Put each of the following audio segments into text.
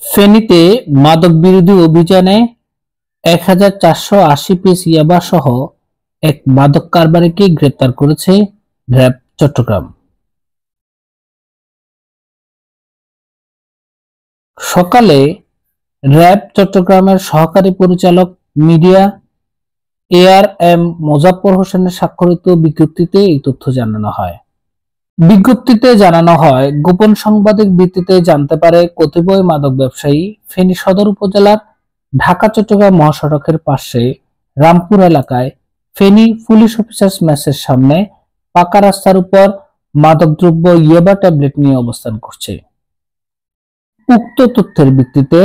ফেনীতে মাদক বিরোধী অভিযানে ১,৪৮০ পিস ইয়াবা সহ এক মাদক কারবারিকে গ্রেপ্তার করেছে র্যাব চট্টগ্রাম। সকালে র্যাব চট্টগ্রামের সহকারী পরিচালক মিডিয়া AR.M মোজাফফর হোসেনের স্বাক্ষরিত বিজ্ঞপ্তিতে এই তথ্য জানানো হয়। বিজ্ঞপ্তিতে জানানো হয়, গোপন সংবাদের ভিত্তিতে জানতে পারে কতিপয় মাদক ব্যবসায়ী ফেনী সদর উপজেলার ঢাকা-চট্টগ্রাম মহাসড়কের পাশে রামপুর এলাকায় ফেনী পুলিশ অফিসার্স মেসের সামনে পাকা রাস্তার উপর মাদকদ্রব্য ইয়াবা ট্যাবলেট নিয়ে অবস্থান করছে। উক্ত তথ্যের ভিত্তিতে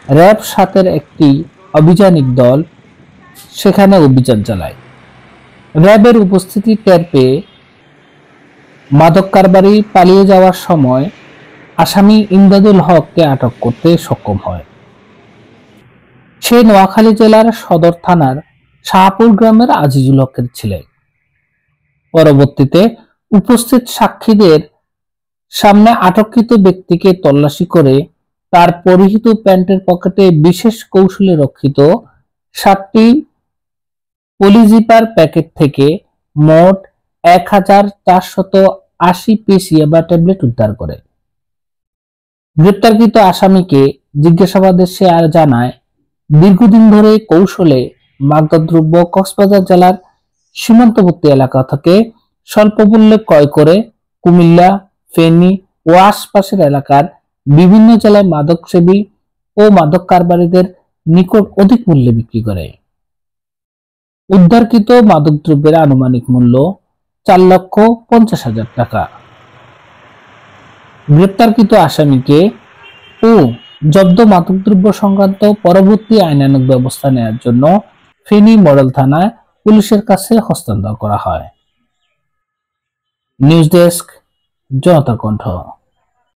র্যাব ৭-এর একটি অভিযানিক দল সেখানে অভিযান চালায়। র্যাবের উপস্থিতি টের পেয়ে মাদক কারবারি পালিয়ে যাওয়ার সময় আসামি ইমদাদুল হককে আটক করতে সক্ষম হয়। সে নোয়াখালী জেলার সদর থানার শাহপুর গ্রামের আজিজুল হকের ছেলে। পরবর্তীতে উপস্থিত সাক্ষীদের সামনে আটককৃত ব্যক্তিকে তল্লাশি করে তার পরিহিত প্যান্টের পকেটে বিশেষ কৌশলে রক্ষিত 7টি পলিজিপার প্যাকেট থেকে মোট ১,৪৮০ পিস ইয়াবা ট্যাবলেট উদ্ধার করে। গ্রেপ্তারকৃত আসামিকে জিজ্ঞাসাবাদে সে আর জানায়, দীর্ঘদিন ধরে কৌশলে মাদকদ্রব্য কক্সবাজার জেলার সীমান্তবর্তী এলাকা থেকে স্বল্প মূল্যে ক্রয় করে কুমিল্লা, ফেনী ও আশপাশের এলাকার বিভিন্ন জেলায় মাদকসেবী ও মাদক কারবারিদের নিকট অধিক মূল্যে বিক্রি করে। উদ্ধারকৃত মাদকদ্রব্যের আনুমানিক মূল্য 4,50,000 টাকা। গ্রেপ্তারকৃত আসামিকে ও জব্দ মাদকদ্রব্য সংক্রান্ত পরবর্তী আইনানুগ ব্যবস্থা নেওয়ার জন্য ফেনী মডেল থানায় পুলিশের কাছে হস্তান্তর করা হয়। নিউজ ডেস্ক, জনতা কণ্ঠ।